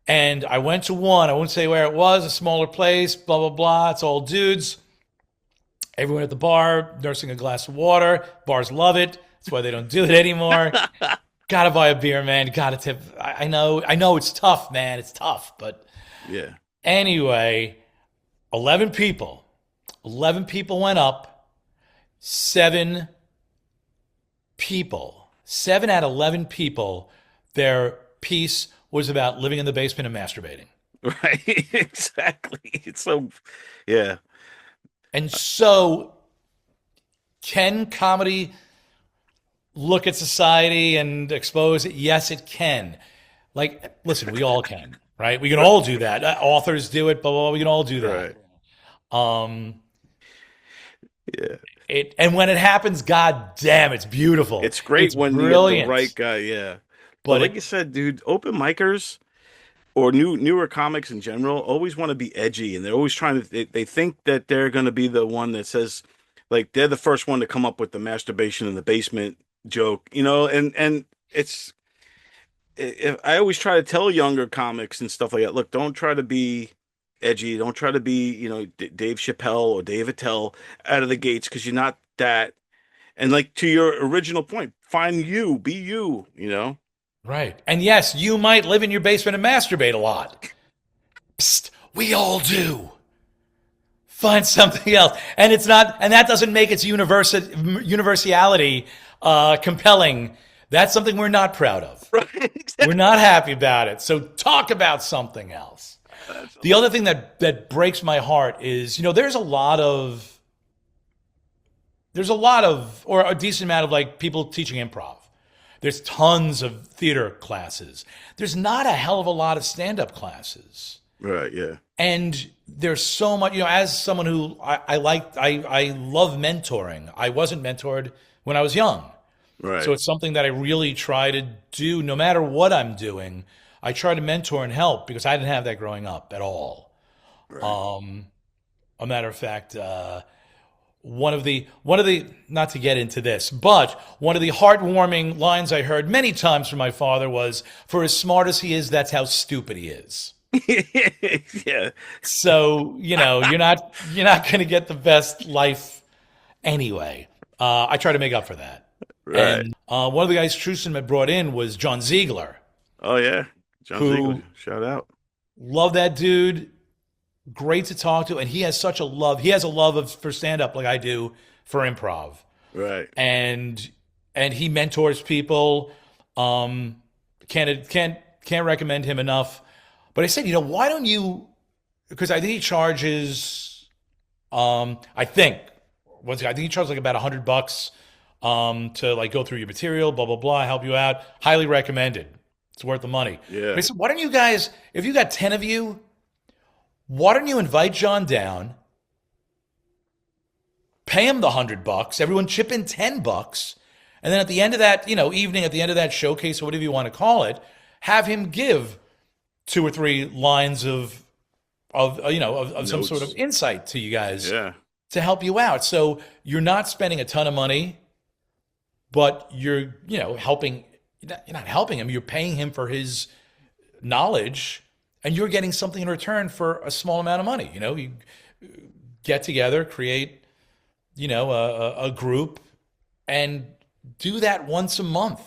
S2: And I went to one, I won't say where it was, a smaller place, blah, blah, blah. It's all dudes. Everyone at the bar, nursing a glass of water. Bars love it. That's why they don't do it anymore. Gotta buy a beer, man. Gotta tip. I know it's tough, man. It's tough, but
S1: yeah.
S2: Anyway, 11 people went up. 7 out of 11 people, their piece was about living in the basement and masturbating.
S1: Right, exactly. It's so, yeah.
S2: And so, can comedy look at society and expose it? Yes, it can. Like, listen, we all can, right? We can all do that. Authors do it, blah, blah, blah. We can all do that.
S1: Right. Yeah.
S2: And when it happens, god damn, it's beautiful.
S1: It's great, it's when
S2: brilliant.
S1: You get the right guy, yeah. But like you said, dude, open micers or newer comics in general always want to be edgy, and they're always trying to. They think that they're going to be the one that says, like, they're the first one to come up with the masturbation in the basement joke, and it's. I always try to tell younger comics and stuff like that. Look, don't try to be edgy. Don't try to be, Dave Chappelle or Dave Attell out of the gates, because you're not that. And like, to your original point, find you, be you,
S2: Right. And yes, you might live in your basement and masturbate a lot. Psst, we all do. Find something else. And it's not, and that doesn't make its universality compelling. That's something we're not proud of.
S1: Right. Exactly.
S2: We're not happy about it. So talk about something else. The other thing that breaks my heart is, there's a lot of, or a decent amount of like people teaching improv. There's tons of theater classes. There's not a hell of a lot of stand-up classes.
S1: Right, yeah.
S2: And there's so much, as someone who I love mentoring. I wasn't mentored when I was young.
S1: Right.
S2: So it's something that I really try to do no matter what I'm doing. I try to mentor and help because I didn't have that growing up at all. A matter of fact, one of the not to get into this, but one of the heartwarming lines I heard many times from my father was, "For as smart as he is, that's how stupid he is."
S1: Yeah.
S2: So you're not going to get the best life anyway. I try to make up for that.
S1: Right.
S2: And one of the guys Truson had brought in was John Ziegler.
S1: Oh yeah, John Ziegler. Shout out.
S2: Love that dude. Great to talk to, and he has such a love. He has a love for stand-up like I do for improv.
S1: Right.
S2: And he mentors people. Can't recommend him enough. But I said, why don't you? Because I think he charges. I think he charges like about $100 to like go through your material, blah blah blah, help you out. Highly recommended. It's worth the money.
S1: Yeah.
S2: But I said, why don't you guys? If you got 10 of you, why don't you invite John down? Pay him the $100. Everyone chip in $10, and then at the end of that, evening, at the end of that showcase or whatever you want to call it, have him give 2 or 3 lines of some sort of insight to you guys to help you out. So you're not spending a ton of money, but you're helping. You're not helping him. You're paying him for his knowledge, and you're getting something in return for a small amount of money. You get together, create, a group, and do that once a month.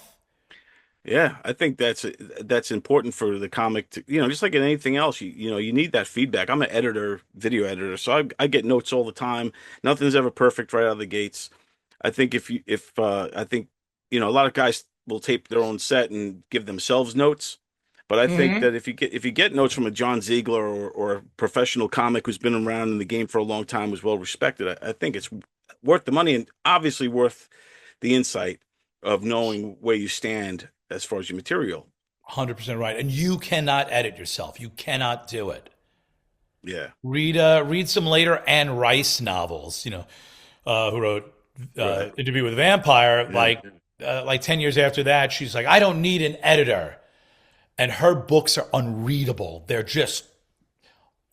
S1: Yeah, I think that's important for the comic to, just like in anything else, you need that feedback. I'm an editor, video editor, so I get notes all the time. Nothing's ever perfect right out of the gates. I think I think a lot of guys will tape their own set and give themselves notes, but I think that if you get notes from a John Ziegler or a professional comic who's been around in the game for a long time, who's well respected, I think it's worth the money and obviously worth the insight of knowing where you stand as far as your material.
S2: 100% right. And you cannot edit yourself. You cannot do it.
S1: Yeah.
S2: Read some later Anne Rice novels, who wrote Interview with a Vampire. Like 10 years after that, she's like, I don't need an editor. And her books are unreadable. They're just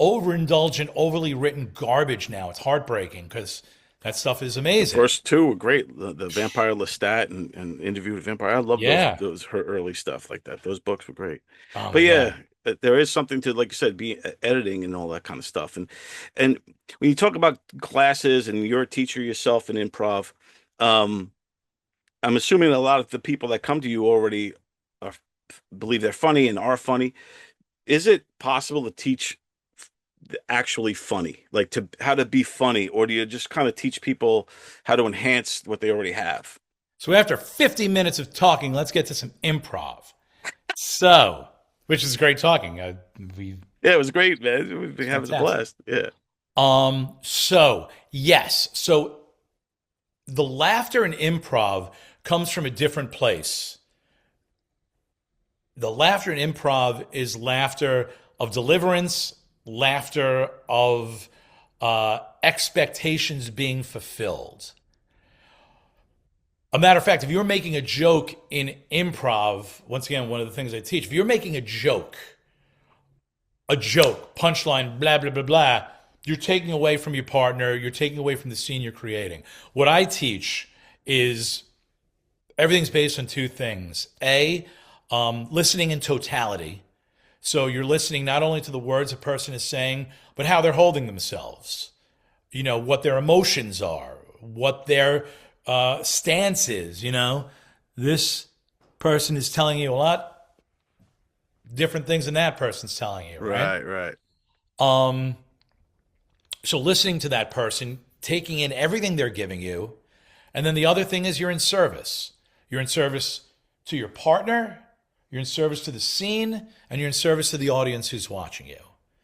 S2: overindulgent, overly written garbage now. It's heartbreaking because that stuff is amazing.
S1: The first 2 were great. The Vampire Lestat and Interview with a Vampire. I love those her early stuff like that. Those books were great.
S2: Oh,
S1: but yeah, there is something to, like you said, be editing and all that kind of stuff. And when you talk about classes and you're a teacher yourself in improv, I'm assuming a lot of the people that come to you already believe they're funny and are funny. Is it possible to teach actually funny, like how to be funny, or do you just kind of teach people how to enhance what they already have?
S2: So after 50 minutes of talking, let's get to some improv. So, which is great talking.
S1: Yeah, it was great, man. We've been having a blast. Yeah.
S2: So yes. So the laughter in improv comes from a different place. The laughter in improv is laughter of deliverance, laughter of expectations being fulfilled. A matter of fact, if you're making a joke in improv, once again, one of the things I teach, if you're making a joke, punchline, blah, blah, blah, blah, you're taking away from your partner, you're taking away from the scene you're creating. What I teach is everything's based on 2 things. Listening in totality. So you're listening not only to the words a person is saying, but how they're holding themselves. What their emotions are, what their stance is. This person is telling you a lot different things than that person's telling you, right?
S1: Right.
S2: So listening to that person, taking in everything they're giving you, and then the other thing is you're in service. You're in service to your partner, you're in service to the scene, and you're in service to the audience who's watching you.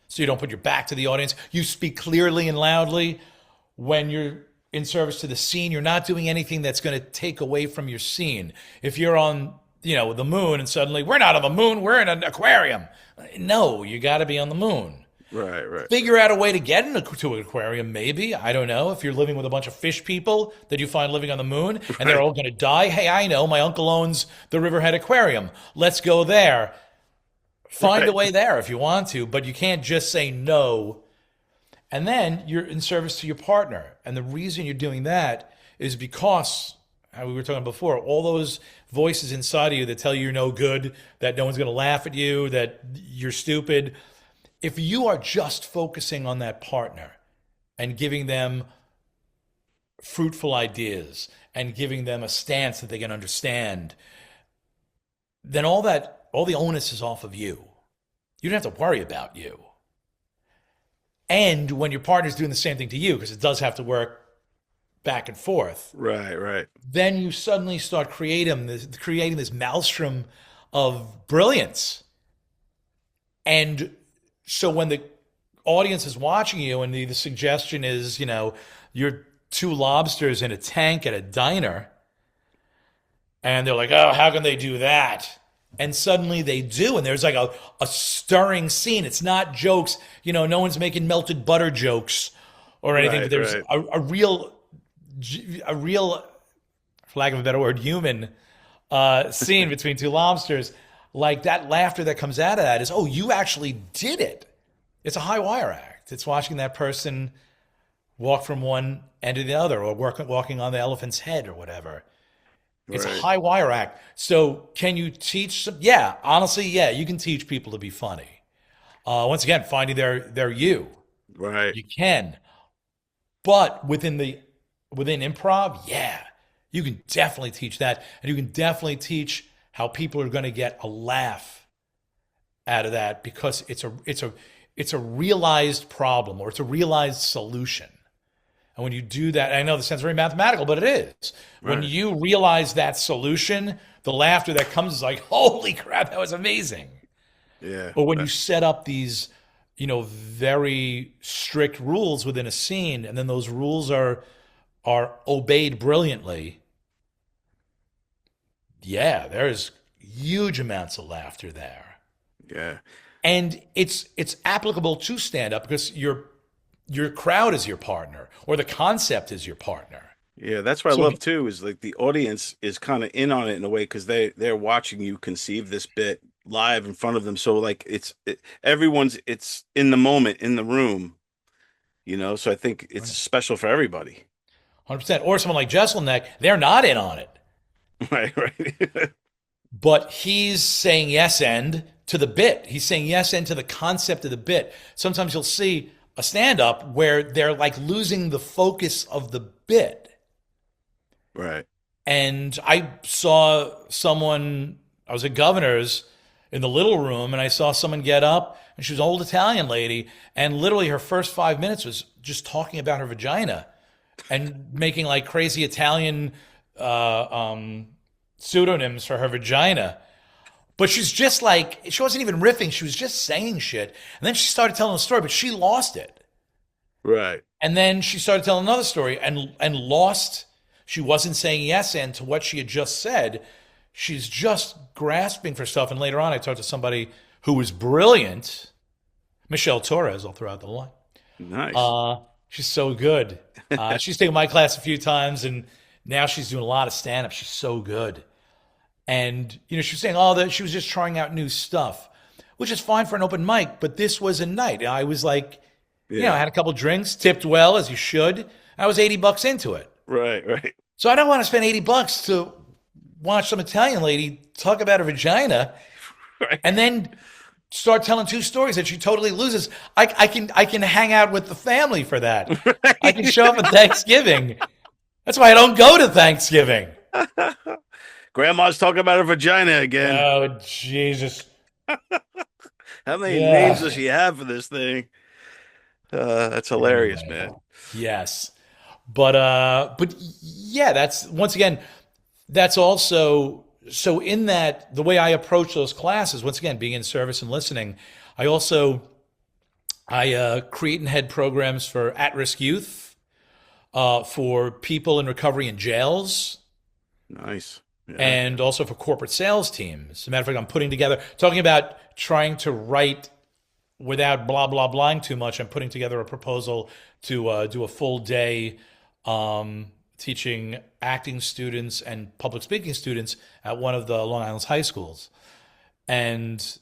S2: So you don't put your back to the audience. You speak clearly and loudly. When you're in service to the scene, you're not doing anything that's going to take away from your scene. If you're on, the moon and suddenly, we're not on the moon, we're in an aquarium. No, you got to be on the moon.
S1: Right.
S2: Figure out a way to get into an aquarium, maybe. I don't know. If you're living with a bunch of fish people that you find living on the moon and they're all going to die, hey, I know. My uncle owns the Riverhead Aquarium. Let's go there. Find a way there if you want to, but you can't just say no. And then you're in service to your partner. And the reason you're doing that is because, how we were talking before, all those voices inside of you that tell you you're no good, that no one's going to laugh at you, that you're stupid. If you are just focusing on that partner and giving them fruitful ideas and giving them a stance that they can understand, then all the onus is off of you. You don't have to worry about you. And when your partner's doing the same thing to you, because it does have to work back and forth.
S1: Right.
S2: Then you suddenly start creating this maelstrom of brilliance. And so when the audience is watching you and the suggestion is, you're two lobsters in a tank at a diner, and they're like, oh, how can they do that? And suddenly they do, and there's like a stirring scene. It's not jokes, no one's making melted butter jokes or anything, but there's a real, for lack of a better word, human scene between two lobsters. Like that laughter that comes out of that is, oh, you actually did it. It's a high wire act. It's watching that person walk from one end to the other, or walking on the elephant's head or whatever. It's a high wire act. So can you teach some? Yeah, honestly, yeah, you can teach people to be funny. Once again, finding their you.
S1: Right.
S2: You can. But within improv, yeah, you can definitely teach that. And you can definitely teach how people are going to get a laugh out of that, because it's a realized problem, or it's a realized solution. And when you do that, I know this sounds very mathematical, but it is. Right. When you realize that solution, the laughter that comes is like, holy crap, that was amazing.
S1: Yeah.
S2: But when you set up these, very strict rules within a scene, and then those rules are obeyed brilliantly, yeah, there's huge amounts of laughter there.
S1: Yeah.
S2: And it's applicable to stand-up because your crowd is your partner, or the concept is your partner.
S1: Yeah, that's what I love too, is like the audience is kind of in on it in a way, because they're watching you conceive this bit live in front of them. So like everyone's in the moment, in the room, so I think it's special for everybody.
S2: 100%. Or someone like Jesselneck, they're not in on it.
S1: Right.
S2: But he's saying yes and to the bit. He's saying yes and to the concept of the bit. Sometimes you'll see a stand-up where they're like losing the focus of the bit.
S1: Right.
S2: And I saw someone, I was at Governor's in the little room, and I saw someone get up, and she was an old Italian lady, and literally her first 5 minutes was just talking about her vagina and making like crazy Italian pseudonyms for her vagina. But she's just like, she wasn't even riffing. She was just saying shit. And then she started telling a story, but she lost it.
S1: Right.
S2: And then she started telling another story and lost. She wasn't saying yes and to what she had just said. She's just grasping for stuff. And later on, I talked to somebody who was brilliant. Michelle Torres, I'll throw out the line.
S1: Nice.
S2: She's so good. She's taken my class a few times, and now she's doing a lot of stand-up. She's so good. And, she was saying, that she was just trying out new stuff, which is fine for an open mic, but this was a night. I was like, I had a couple drinks, tipped well, as you should. I was $80 into it.
S1: Right.
S2: So I don't want to spend $80 to watch some Italian lady talk about her vagina, right, and then start telling two stories that she totally loses. I can hang out with the family for that. Right. I can show up at Thanksgiving. That's why I don't go to Thanksgiving.
S1: Grandma's talking about her vagina again.
S2: Oh, Jesus.
S1: How many names does she have for this thing? That's hilarious, man.
S2: Yes. But yeah, that's, once again, that's also, so in that, the way I approach those classes, once again, being in service and listening, I create and head programs for at-risk youth, for people in recovery in jails.
S1: Nice. Yeah.
S2: And also for corporate sales teams. As a matter of fact, I'm talking about trying to write without blahing too much, I'm putting together a proposal to do a full day teaching acting students and public speaking students at one of the Long Island's high schools. And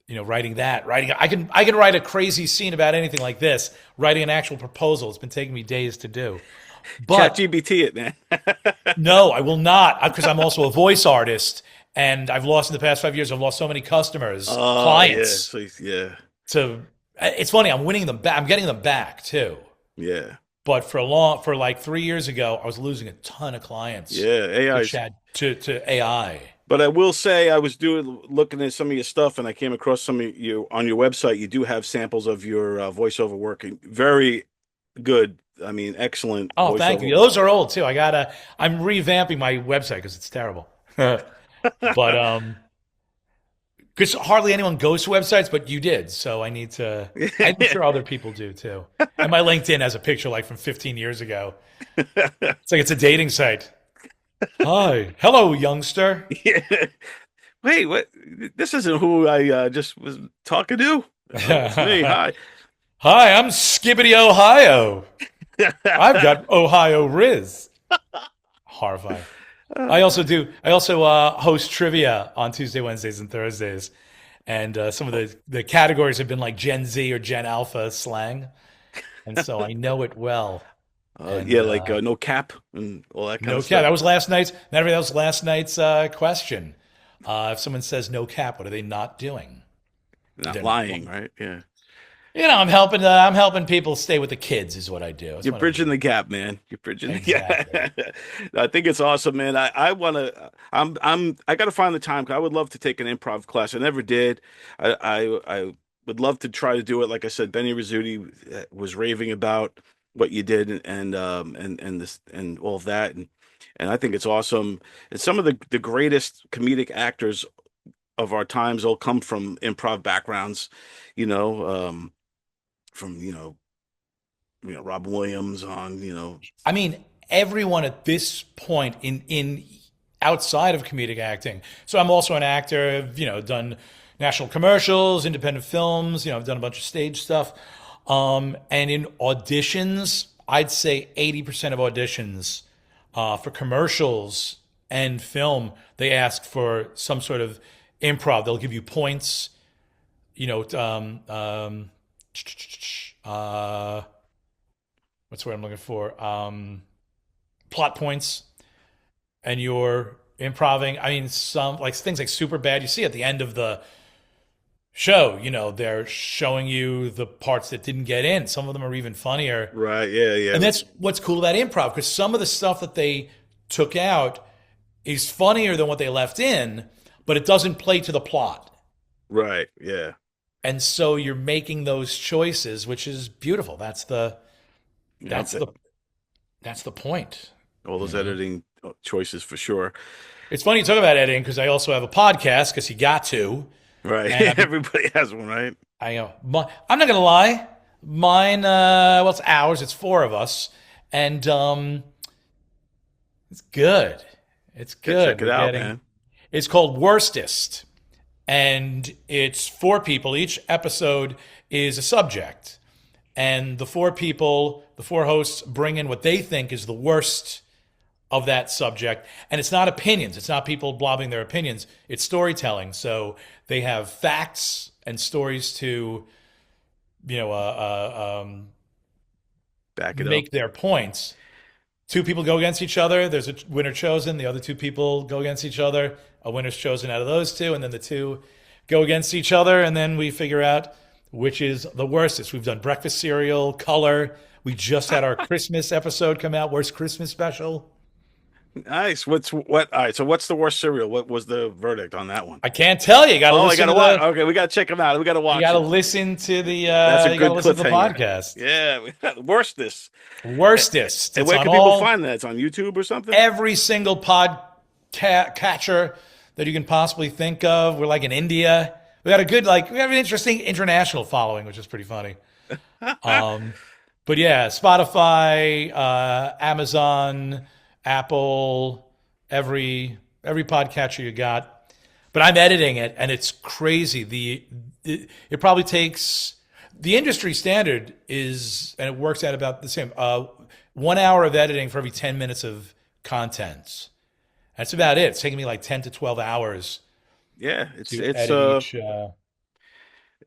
S2: writing I can write a crazy scene about anything like this. Writing an actual proposal, it's been taking me days to do. But
S1: ChatGPT it, man.
S2: no, I will not, because I'm also a voice artist, and I've lost in the past 5 years. I've lost so many customers, clients.
S1: Yeah.
S2: So it's funny. I'm winning them back. I'm getting them back too.
S1: Yeah.
S2: But for like 3 years ago, I was losing a ton of clients.
S1: Yeah, AI
S2: to AI.
S1: But I will say, I was looking at some of your stuff, and I came across some of you on your website. You do have samples of your voiceover work. Very good. I mean, excellent.
S2: Oh, thank you. Those are old too. I'm revamping my website because it's terrible. But because hardly anyone goes to websites, but you did, so I need to. I'm sure other people do too. And my LinkedIn has a picture like from 15 years ago. It's like it's a dating site. Hi, hello, youngster.
S1: Yeah. Wait, what? This isn't who I just was talking to. It's me. Hi.
S2: Hi, I'm Skibbity Ohio. I've got Ohio Riz. Horrifying. I also host trivia on Tuesday, Wednesdays, and Thursdays. And some of the categories have been like Gen Z or Gen Alpha slang. And so I know it well.
S1: No cap and all that kind of stuff.
S2: No cap. That was last night's question. If someone says no cap, what are they not doing?
S1: Not lying, right? Yeah.
S2: I'm helping people stay with the kids is what I do.
S1: You're bridging the gap, man. You're bridging the gap. I think it's awesome, man. I got to find the time, because I would love to take an improv class. I never did. I would love to try to do it. Like I said, Benny Rizzuti was raving about what you did and this and all of that. And I think it's awesome. And some of the greatest comedic actors of our times all come from improv backgrounds, from Rob Williams on.
S2: I mean, everyone at this point in outside of comedic acting. So I'm also an actor. I've done national commercials, independent films. I've done a bunch of stage stuff. And in auditions, I'd say 80% of auditions for commercials and film, they ask for some sort of improv. They'll give you points. What's the word I'm looking for? Plot points, and you're improving. I mean, some like things like super bad. You see at the end of the show, they're showing you the parts that didn't get in. Some of them are even funnier.
S1: Right. Yeah.
S2: And that's what's cool about improv, because some of the stuff that they took out is funnier than what they left in, but it doesn't play to the plot.
S1: Right. Yeah.
S2: And so you're making those choices, which is beautiful. That's the point.
S1: All those editing choices for sure.
S2: It's funny you talk about editing, because I also have a podcast, because you got to.
S1: Right. Everybody has one, right?
S2: I'm not going to lie. Mine, it's ours. It's 4 of us. And it's good. It's good.
S1: Check it out, man.
S2: It's called Worstest. And it's 4 people. Each episode is a subject. And the 4 hosts bring in what they think is the worst of that subject. And it's not opinions. It's not people blobbing their opinions. It's storytelling. So they have facts and stories to,
S1: back it
S2: make
S1: up.
S2: their points. 2 people go against each other. There's a winner chosen. The other 2 people go against each other. A winner's chosen out of those 2. And then the 2 go against each other. And then we figure out which is the worstest. We've done breakfast cereal, color. We just had our Christmas episode come out. Worst Christmas special.
S1: Nice. All right. So what's the worst cereal? What was the verdict on that one?
S2: I can't tell you. You got to listen.
S1: Watch. Okay, we got to check them out. We got to watch.
S2: You got to listen to the.
S1: That's a good
S2: listen to the podcast.
S1: Yeah, worstest.
S2: Worstest.
S1: And where can people find that? It's on YouTube or something.
S2: Every single podcatcher that you can possibly think of. We're like in India. We got we have an interesting international following, which is pretty funny. But yeah, Spotify, Amazon, Apple, every podcatcher you got. But I'm editing it, and it's crazy. It probably takes The industry standard is, and it works out about the same, 1 hour of editing for every 10 minutes of content. That's about it. It's taking me like 10 to 12 hours.
S1: Yeah,
S2: to edit each.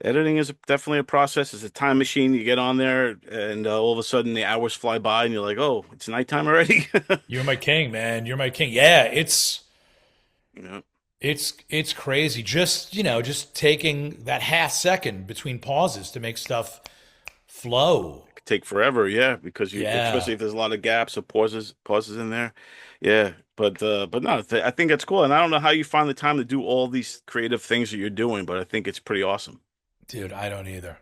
S1: Editing is definitely a process. It's a time machine. You get on there, and all of a sudden the hours fly by, and you're like, "Oh, it's nighttime already."
S2: You're my king, man. You're my king. Yeah, it's
S1: Yeah.
S2: it's crazy. Just taking that half second between pauses to make stuff flow.
S1: It could take forever, yeah, because
S2: Yeah.
S1: especially if there's a lot of gaps or pauses in there. Yeah, but no, I think that's cool, and I don't know how you find the time to do all these creative things that you're doing, but I think it's pretty awesome.
S2: Dude, I don't either.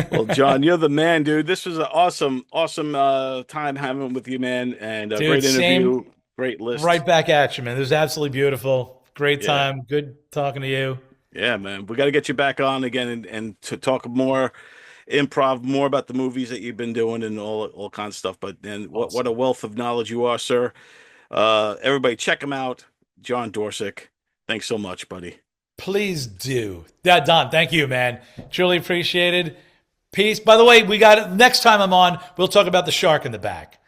S1: Well, John, you're the man, dude. This was an awesome time having with you, man, and a
S2: Dude,
S1: great interview,
S2: same.
S1: great list.
S2: Right back at you, man. This was absolutely beautiful. Great
S1: Yeah.
S2: time. Good talking to you.
S1: Yeah, man. We got to get you back on again and to talk more improv, more about the movies that you've been doing and all kinds of stuff. But then what a wealth of knowledge you are, sir. Everybody check him out. John Dorcic. Thanks so much, buddy.
S2: Please do. Yeah, Don, thank you, man. Truly appreciated. Peace. By the way, we got it. Next time I'm on, we'll talk about the shark in the back.